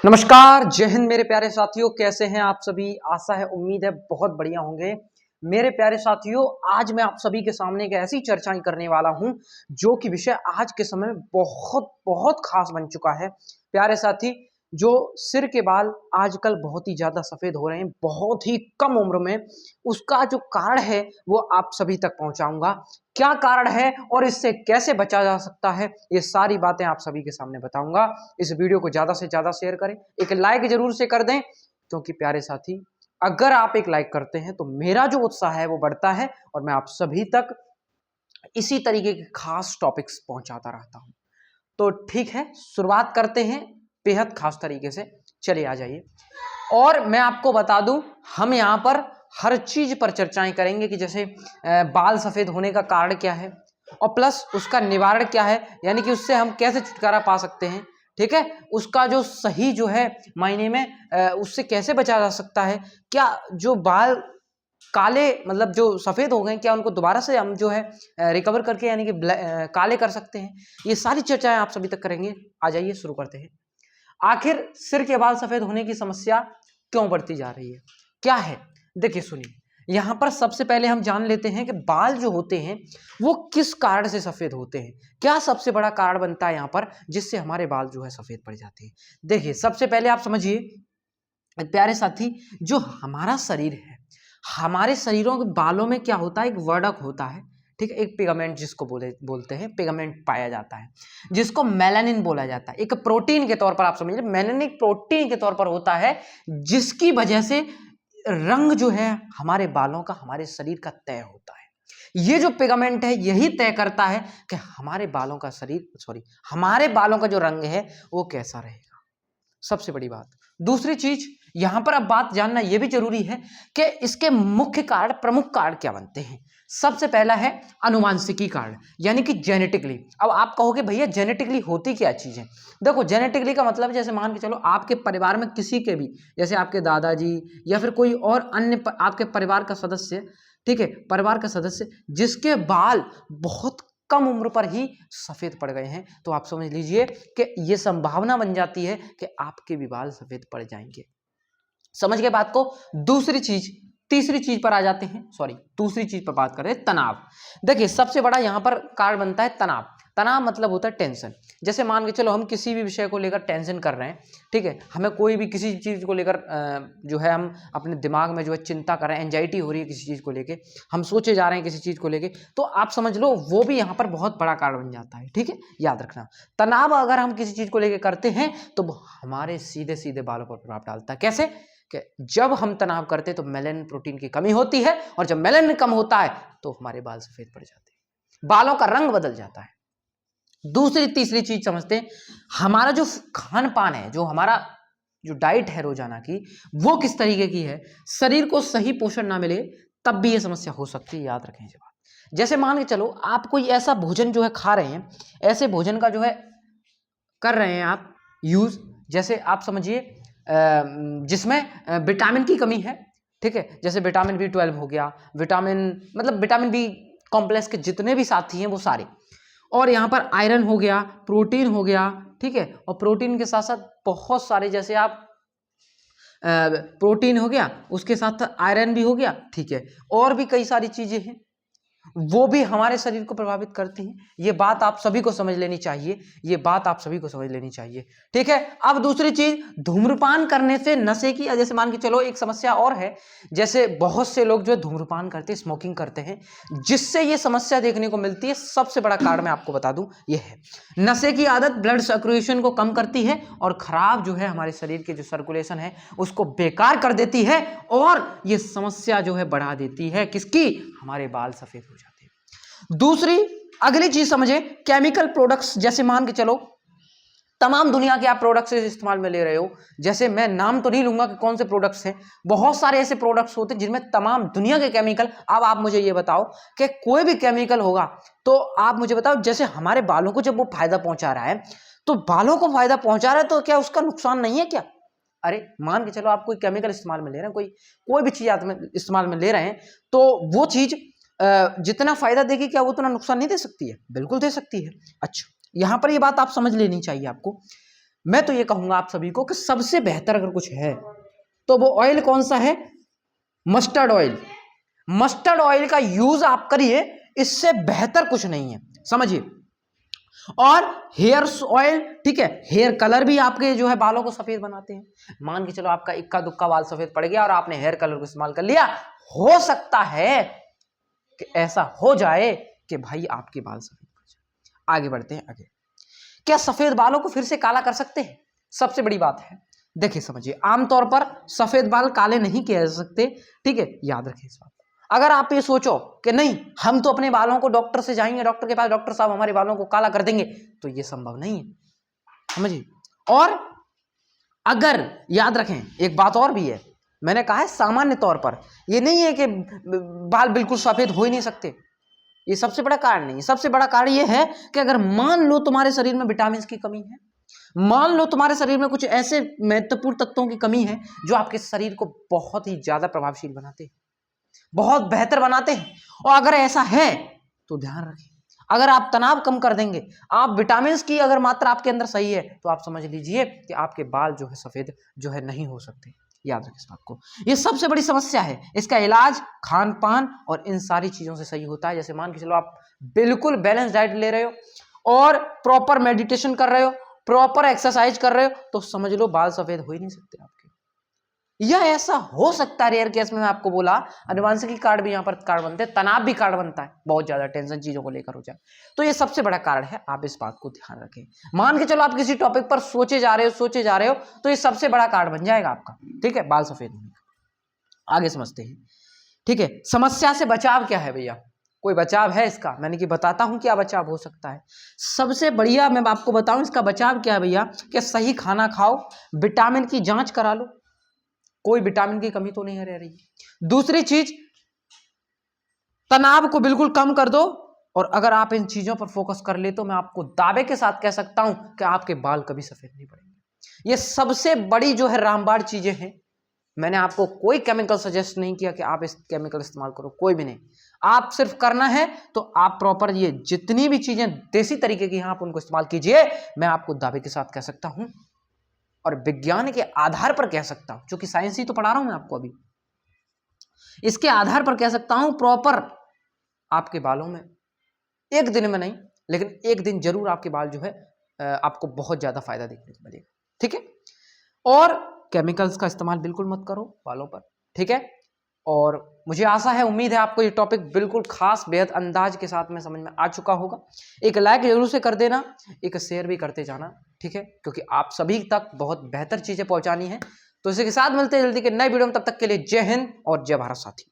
नमस्कार, जय हिंद मेरे प्यारे साथियों। कैसे हैं आप सभी? आशा है, उम्मीद है बहुत बढ़िया होंगे। मेरे प्यारे साथियों, आज मैं आप सभी के सामने एक ऐसी चर्चाएं करने वाला हूं जो कि विषय आज के समय में बहुत बहुत खास बन चुका है। प्यारे साथी, जो सिर के बाल आजकल बहुत ही ज्यादा सफेद हो रहे हैं बहुत ही कम उम्र में, उसका जो कारण है वो आप सभी तक पहुंचाऊंगा। क्या कारण है और इससे कैसे बचा जा सकता है, ये सारी बातें आप सभी के सामने बताऊंगा। इस वीडियो को ज्यादा से ज्यादा शेयर करें, एक लाइक जरूर से कर दें, क्योंकि प्यारे साथी अगर आप एक लाइक करते हैं तो मेरा जो उत्साह है वो बढ़ता है और मैं आप सभी तक इसी तरीके के खास टॉपिक्स पहुंचाता रहता हूं। तो ठीक है, शुरुआत करते हैं बेहद खास तरीके से। चलिए आ जाइए, और मैं आपको बता दूं, हम यहाँ पर हर चीज पर चर्चाएं करेंगे कि जैसे बाल सफेद होने का कारण क्या है और प्लस उसका निवारण क्या है, यानी कि उससे हम कैसे छुटकारा पा सकते हैं। ठीक है, उसका जो सही जो है मायने में उससे कैसे बचा जा सकता है। क्या जो बाल काले मतलब जो सफेद हो गए, क्या उनको दोबारा से हम जो है रिकवर करके यानी कि काले कर सकते हैं। ये सारी चर्चाएं आप सभी तक करेंगे। आ जाइए शुरू करते हैं। आखिर सिर के बाल सफेद होने की समस्या क्यों बढ़ती जा रही है, क्या है? देखिए सुनिए, यहां पर सबसे पहले हम जान लेते हैं कि बाल जो होते हैं वो किस कारण से सफेद होते हैं। क्या सबसे बड़ा कारण बनता है यहां पर जिससे हमारे बाल जो है सफेद पड़ जाते हैं। देखिए, सबसे पहले आप समझिए प्यारे साथी, जो हमारा शरीर है, हमारे शरीरों के बालों में क्या होता है, एक वर्णक होता है। ठीक है, एक पिगमेंट जिसको बोलते हैं, पिगमेंट पाया जाता है जिसको मेलानिन बोला जाता है। एक प्रोटीन के तौर पर आप समझिए, मेलानिन एक प्रोटीन के तौर पर होता है जिसकी वजह से रंग जो है हमारे बालों का, हमारे शरीर का तय होता है। ये जो पिगमेंट है यही तय करता है कि हमारे बालों का हमारे बालों का जो रंग है वो कैसा रहेगा। सबसे बड़ी बात। दूसरी चीज यहां पर अब बात जानना यह भी जरूरी है कि इसके मुख्य कारण, प्रमुख कारण क्या बनते हैं। सबसे पहला है अनुवांशिकी कारण, यानी कि जेनेटिकली। अब आप कहोगे भैया जेनेटिकली होती क्या चीज है। देखो, जेनेटिकली का मतलब जैसे मान के चलो आपके परिवार में किसी के भी, जैसे आपके दादाजी या फिर कोई और अन्य आपके परिवार का सदस्य, ठीक है, परिवार का सदस्य जिसके बाल बहुत कम उम्र पर ही सफेद पड़ गए हैं, तो आप समझ लीजिए कि यह संभावना बन जाती है कि आपके भी बाल सफेद पड़ जाएंगे। समझ गए बात को? तीसरी चीज पर आ जाते हैं। दूसरी चीज पर बात कर रहे हैं, तनाव। देखिए, सबसे बड़ा यहां पर कारण बनता है तनाव। तनाव मतलब होता है टेंशन। जैसे मान के चलो हम किसी भी विषय को लेकर टेंशन कर रहे हैं, ठीक है, हमें कोई भी किसी चीज को लेकर जो है हम अपने दिमाग में जो है चिंता कर रहे हैं, एंजाइटी हो रही है किसी चीज को लेके, हम सोचे जा रहे हैं किसी चीज को लेके, तो आप समझ लो वो भी यहाँ पर बहुत बड़ा कारण बन जाता है। ठीक है, याद रखना, तनाव अगर हम किसी चीज को लेकर करते हैं तो हमारे सीधे सीधे बालों पर प्रभाव डालता है। कैसे? कि जब हम तनाव करते हैं तो मेलानिन प्रोटीन की कमी होती है, और जब मेलानिन कम होता है तो हमारे बाल सफेद पड़ जाते हैं, बालों का रंग बदल जाता है। तीसरी चीज समझते हैं, हमारा जो खान पान है, जो हमारा जो डाइट है रोजाना की, वो किस तरीके की है। शरीर को सही पोषण ना मिले तब भी ये समस्या हो सकती है। याद रखें ये बात। जैसे मान के चलो आप कोई ऐसा भोजन जो है खा रहे हैं, ऐसे भोजन का जो है कर रहे हैं आप यूज, जैसे आप समझिए जिसमें विटामिन की कमी है। ठीक है, जैसे विटामिन B12 हो गया, विटामिन बी कॉम्प्लेक्स के जितने भी साथी हैं वो सारे, और यहाँ पर आयरन हो गया, प्रोटीन हो गया। ठीक है, और प्रोटीन के साथ साथ बहुत सारे, जैसे आप प्रोटीन हो गया, उसके साथ आयरन भी हो गया। ठीक है, और भी कई सारी चीजें हैं वो भी हमारे शरीर को प्रभावित करती हैं। ये बात आप सभी को समझ लेनी चाहिए, ठीक है। अब दूसरी चीज, धूम्रपान करने से नशे की, जैसे मान के चलो एक समस्या और है, जैसे बहुत से लोग जो है धूम्रपान करते हैं, स्मोकिंग करते हैं, जिससे ये समस्या देखने को मिलती है। सबसे बड़ा कारण मैं आपको बता दूं ये है, नशे की आदत ब्लड सर्कुलेशन को कम करती है और खराब जो है हमारे शरीर के जो सर्कुलेशन है उसको बेकार कर देती है, और ये समस्या जो है बढ़ा देती है किसकी, हमारे बाल सफेद हो जाते हैं। दूसरी अगली चीज समझे, केमिकल प्रोडक्ट्स। जैसे मान के चलो तमाम दुनिया के आप प्रोडक्ट्स इस्तेमाल में ले रहे हो, जैसे मैं नाम तो नहीं लूंगा कि कौन से प्रोडक्ट्स हैं, बहुत सारे ऐसे प्रोडक्ट्स होते हैं जिनमें तमाम दुनिया के केमिकल। अब आप मुझे ये बताओ कि कोई भी केमिकल होगा तो आप मुझे बताओ, जैसे हमारे बालों को जब वो फायदा पहुंचा रहा है, तो बालों को फायदा पहुंचा रहा है तो क्या उसका नुकसान नहीं है क्या? अरे मान के चलो आप कोई केमिकल इस्तेमाल में ले रहे हैं, कोई भी चीज आप इस्तेमाल में ले रहे हैं, तो वो चीज जितना फायदा देगी क्या वो उतना नुकसान नहीं दे सकती है? बिल्कुल दे सकती है। अच्छा, यहां पर ये बात आप समझ लेनी चाहिए आपको। मैं तो ये कहूंगा आप सभी को कि सबसे बेहतर अगर कुछ है तो वो ऑयल कौन सा है? Mustard oil. मस्टर्ड ऑयल का यूज आप करिए, इससे बेहतर कुछ नहीं है, समझिए। और हेयर ऑयल, ठीक है, हेयर कलर भी आपके जो है बालों को सफेद बनाते हैं। मान के चलो आपका इक्का दुक्का बाल सफेद पड़ गया और आपने हेयर कलर को इस्तेमाल कर लिया, हो सकता है कि ऐसा हो जाए कि भाई आपके बाल सफेद पड़ जाए। आगे बढ़ते हैं आगे। क्या सफेद बालों को फिर से काला कर सकते हैं? सबसे बड़ी बात है, देखिए समझिए, आमतौर पर सफेद बाल काले नहीं किए जा सकते, ठीक है, याद रखिए इस बात। अगर आप ये सोचो कि नहीं हम तो अपने बालों को डॉक्टर से जाएंगे, डॉक्टर के पास, डॉक्टर साहब हमारे बालों को काला कर देंगे, तो ये संभव नहीं है, समझिए। और अगर याद रखें एक बात और भी है, मैंने कहा है सामान्य तौर पर, ये नहीं है कि बाल बिल्कुल सफेद हो ही नहीं सकते, ये सबसे बड़ा कारण नहीं है। सबसे बड़ा कारण ये है कि अगर मान लो तुम्हारे शरीर में विटामिन की कमी है, मान लो तुम्हारे शरीर में कुछ ऐसे महत्वपूर्ण तत्वों की कमी है जो आपके शरीर को बहुत ही ज्यादा प्रभावशील बनाते हैं, बहुत बेहतर बनाते हैं, और अगर ऐसा है तो ध्यान रखें, अगर आप तनाव कम कर देंगे, आप विटामिन की अगर मात्रा आपके अंदर सही है, तो आप समझ लीजिए कि आपके बाल जो है सफेद जो है नहीं हो सकते। याद रखें इस बात को, ये सबसे बड़ी समस्या है। इसका इलाज खान पान और इन सारी चीजों से सही होता है। जैसे मान के चलो आप बिल्कुल बैलेंस डाइट ले रहे हो और प्रॉपर मेडिटेशन कर रहे हो, प्रॉपर एक्सरसाइज कर रहे हो, तो समझ लो बाल सफेद हो ही नहीं सकते आपके। यह ऐसा हो सकता है रेयर केस में, मैं आपको बोला अनुवांशिकी कार्ड भी यहाँ पर कार्ड बनते हैं, तनाव भी कार्ड बनता है, बहुत ज्यादा टेंशन चीजों को लेकर हो जाए, तो ये सबसे बड़ा कारण है। आप इस बात को ध्यान रखें। मान के चलो आप किसी टॉपिक पर सोचे जा रहे हो तो ये सबसे बड़ा कार्ड बन जाएगा आपका, ठीक है, बाल सफेद होने का। आगे समझते हैं, ठीक है। समस्या से बचाव क्या है भैया? कोई बचाव है इसका? मैंने कि बताता हूं क्या बचाव हो सकता है। सबसे बढ़िया मैं आपको बताऊं इसका बचाव क्या है भैया, कि सही खाना खाओ, विटामिन की जांच करा लो, कोई विटामिन की कमी तो नहीं रह रही। दूसरी चीज, तनाव को बिल्कुल कम कर दो, और अगर आप इन चीजों पर फोकस कर ले तो मैं आपको दावे के साथ कह सकता हूं कि आपके बाल कभी सफेद नहीं पड़ेंगे। ये सबसे बड़ी जो है रामबाण चीजें हैं। मैंने आपको कोई केमिकल सजेस्ट नहीं किया कि आप इस केमिकल इस्तेमाल करो, कोई भी नहीं। आप सिर्फ करना है तो आप प्रॉपर ये जितनी भी चीजें देसी तरीके की हैं आप उनको इस्तेमाल कीजिए। मैं आपको दावे के साथ कह सकता हूं और विज्ञान के आधार पर कह सकता हूं, क्योंकि साइंस ही तो पढ़ा रहा हूं मैं आपको अभी, इसके आधार पर कह सकता हूं प्रॉपर आपके बालों में एक दिन में नहीं लेकिन एक दिन जरूर आपके बाल जो है आपको बहुत ज्यादा फायदा देखने को मिलेगा, ठीक है। और केमिकल्स का इस्तेमाल बिल्कुल मत करो बालों पर, ठीक है। और मुझे आशा है, उम्मीद है आपको ये टॉपिक बिल्कुल खास बेहद अंदाज के साथ में समझ में आ चुका होगा। एक लाइक जरूर से कर देना, एक शेयर भी करते जाना, ठीक है, क्योंकि आप सभी तक बहुत बेहतर चीजें पहुंचानी है। तो इसी के साथ मिलते हैं जल्दी के नए वीडियो में, तब तक के लिए जय हिंद और जय भारत साथी।